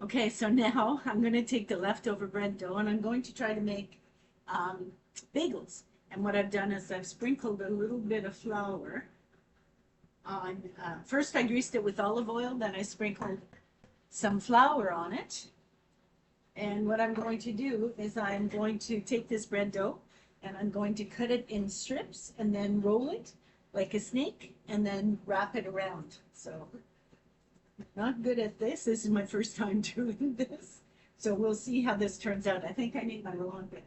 Okay, so now I'm going to take the leftover bread dough and I'm going to try to make um, bagels. And what I've done is I've sprinkled a little bit of flour on, first I greased it with olive oil, then I sprinkled some flour on it. And what I'm going to do is I'm going to take this bread dough and I'm going to cut it in strips and then roll it like a snake and then wrap it around. So not good at this. This is my first time doing this. So we'll see how this turns out. I think I need my rolling pin.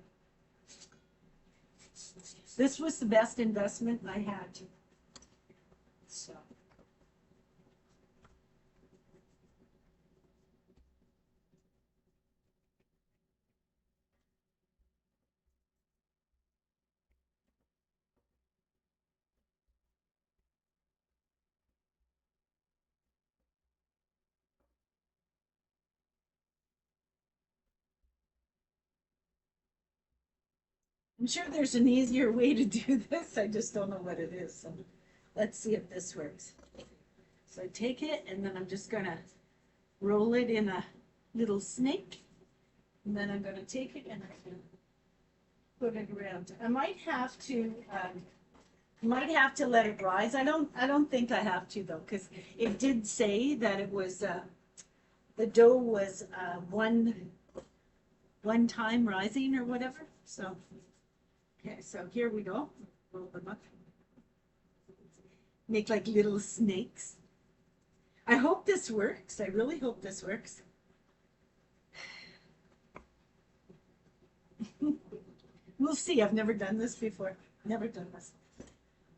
This was the best investment I had. So I'm sure there's an easier way to do this. I just don't know what it is. So let's see if this works. So I take it and then I'm just gonna roll it in a little snake. And then I'm gonna take it and I'm gonna put it around. I might have to let it rise. I don't think I have to though, because it did say that it was the dough was one time rising or whatever. So okay, so here we go. Roll them up. Make like little snakes. I hope this works. I really hope this works. We'll see. I've never done this before. Never done this.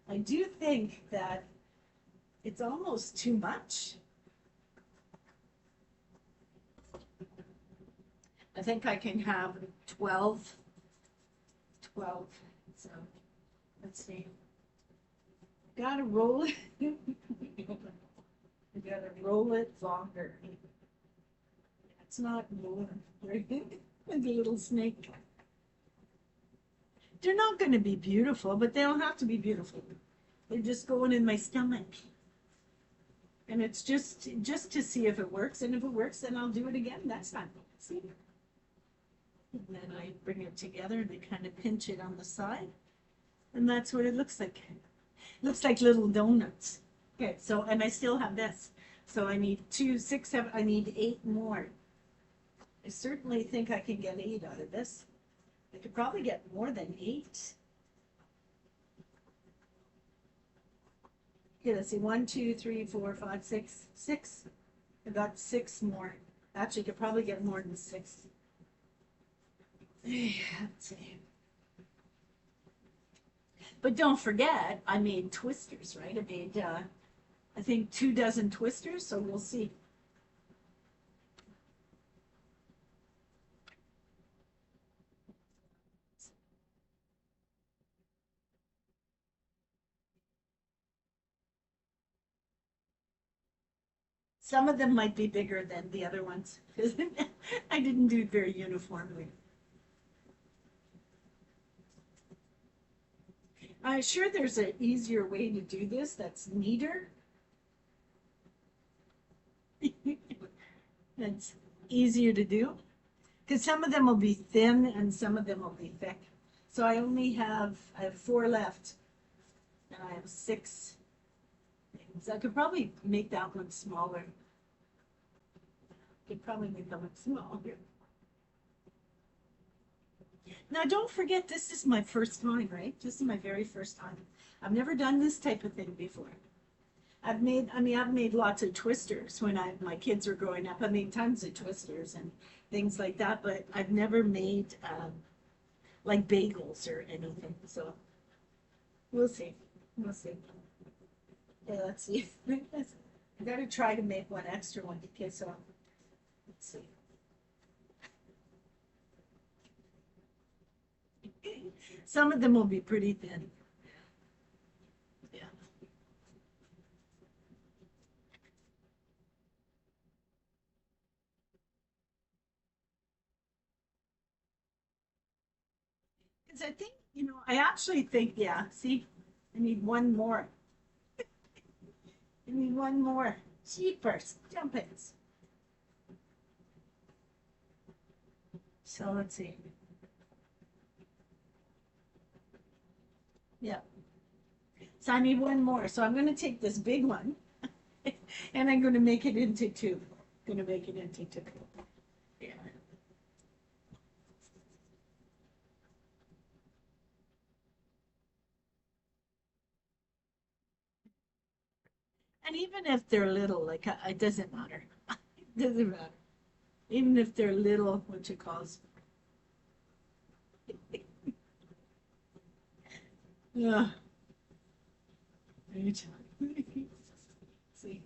I do think that it's almost too much. I think I can have 12. 12. So let's see. Gotta roll it. You gotta roll it longer. It's not moving. Like a little snake. They're not going to be beautiful, but they don't have to be beautiful. They're just going in my stomach. And it's just to see if it works. And if it works, then I'll do it again next time. See? And then I bring it together and I kind of pinch it on the side. And that's what it looks like. It looks like little donuts. Okay, so, and I still have this. So I need 2, 6, 7, I need 8 more. I certainly think I can get 8 out of this. I could probably get more than 8. Okay, let's see. 1, 2, 3, 4, 5, 6. 6. I got 6 more. Actually, I could probably get more than 6. Let's see. But don't forget, I made twisters, right? I made, I think 2 dozen twisters, so we'll see. Some of them might be bigger than the other ones because I didn't do it very uniformly. I'm sure there's an easier way to do this that's neater. That's easier to do because some of them will be thin and some of them will be thick. So I have 4 left and I have 6 things. I could probably make that one smaller. Could probably make that one smaller. Now, don't forget, this is my first time, right? This is my very first time. I've never done this type of thing before. I've made lots of twisters when my kids were growing up. I made tons of twisters and things like that, but I've never made like bagels or anything. So we'll see. We'll see. Yeah, let's see. I gotta try to make one extra one. Okay, so let's see. Some of them will be pretty thin. Yeah. Because I think, I actually think, yeah, see, I need one more. I need one more. Jeepers, jumpins. So let's see. Yeah. So I need one more. So I'm going to take this big one and I'm going to make it into two. Going to make it into two. Yeah. And even if they're little, like it doesn't matter. It doesn't matter. Even if they're little, what you calls. Yeah. Right. See.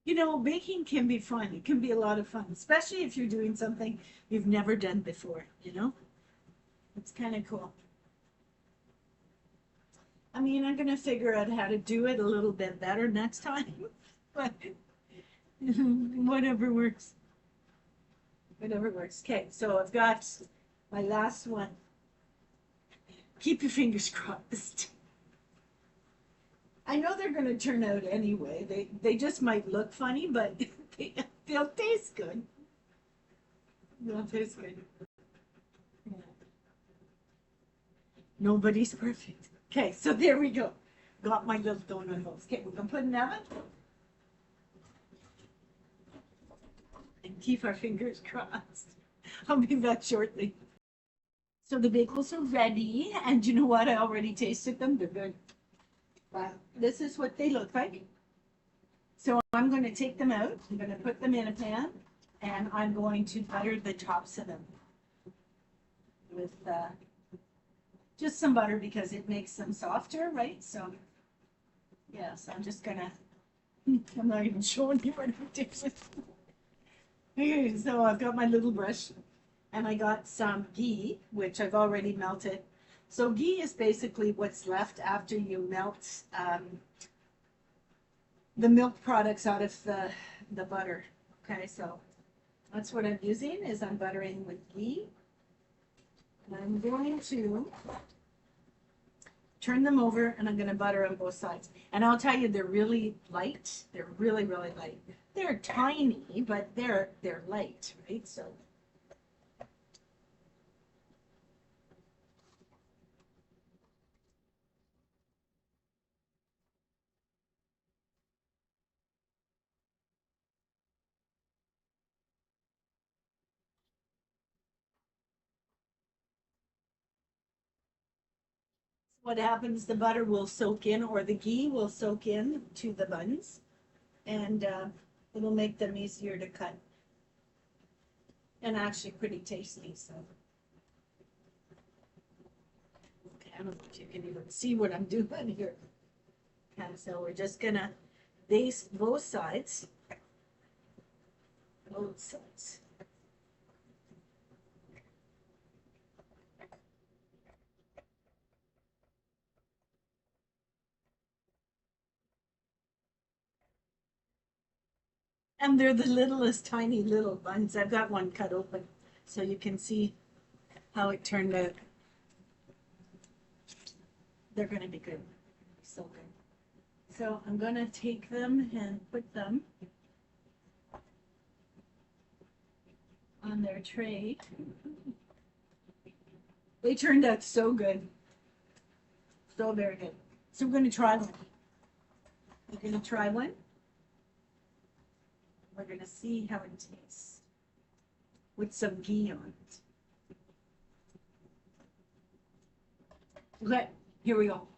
You know, baking can be fun. It can be a lot of fun, especially if you're doing something you've never done before, you know? It's kind of cool. I mean, I'm gonna figure out how to do it a little bit better next time, but whatever works. Whatever works. Okay, so I've got my last one. Keep your fingers crossed. I know they're gonna turn out anyway. They just might look funny, but they'll taste good. They'll taste good. Yeah. Nobody's perfect. Okay, so there we go. Got my little donut holes. Okay, we're gonna put in the oven and keep our fingers crossed. I'll be back shortly. So the bagels are ready, and you know what? I already tasted them. They're good. But this is what they look like. So I'm going to take them out. I'm going to put them in a pan, and I'm going to butter the tops of them with just some butter because it makes them softer, right? So yes, I'm just gonna. I'm not even showing you what I'm doing. Okay, so I've got my little brush, and I got some ghee, which I've already melted. So ghee is basically what's left after you melt the milk products out of the butter. Okay, so that's what I'm using is I'm buttering with ghee. And I'm going to turn them over and I'm going to butter on both sides. And I'll tell you, they're really light. They're really, really light. They're tiny, but they're light, right? So what happens, the butter will soak in or the ghee will soak in to the buns and it'll make them easier to cut and actually pretty tasty. So okay, I don't know if you can even see what I'm doing here. Okay, so we're just gonna baste both sides. Both sides. And they're the littlest tiny little buns. I've got one cut open so you can see how it turned out. They're gonna be good. So good. So I'm gonna take them and put them on their tray. They turned out so good. So very good. So we're gonna try one. We're gonna try one. We're gonna see how it tastes with some ghee on it. Okay, here we go.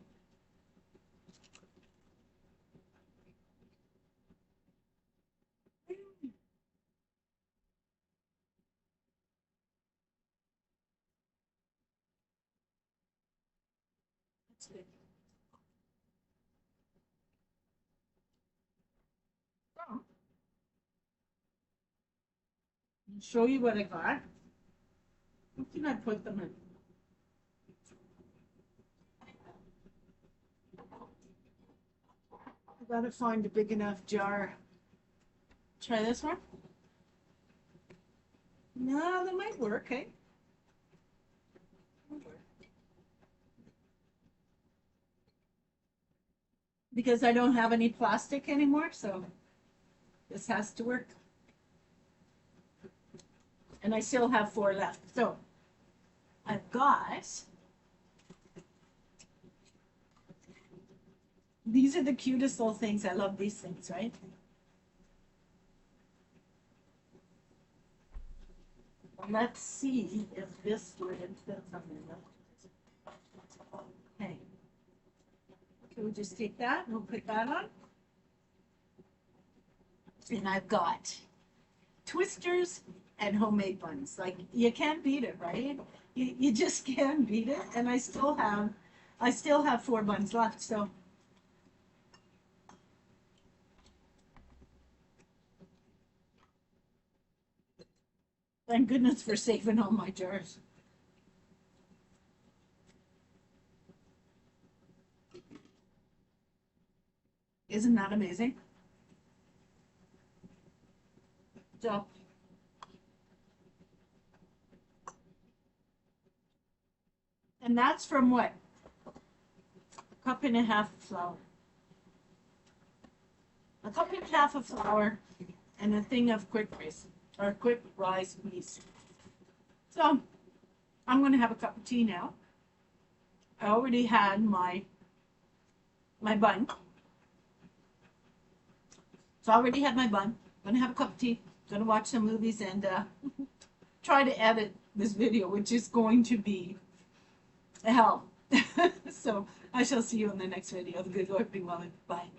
That's good. So, I'll show you what I got. What can I put them in? I gotta find a big enough jar. Try this one. No, that might work, eh? because I don't have any plastic anymore, so this has to work. And I still have 4 left. So I've got, these are the cutest little things. I love these things, right? Let's see if this lid fits on there. Okay. Okay, we'll just take that and we'll put that on. And I've got twisters and homemade buns. Like, you can't beat it, right? You just can't beat it. And I still have 4 buns left, so. Thank goodness for saving all my jars. Isn't that amazing? So, and that's from what? A cup and a half of flour. A cup and a half of flour and a thing of quick rice or quick rise peas. So I'm going to have a cup of tea now. I already had my bun. So I already had my bun. I'm going to have a cup of tea. Going to watch some movies and try to edit this video, which is going to be hell. So I shall see you in the next video. The good Lord be well. Bye.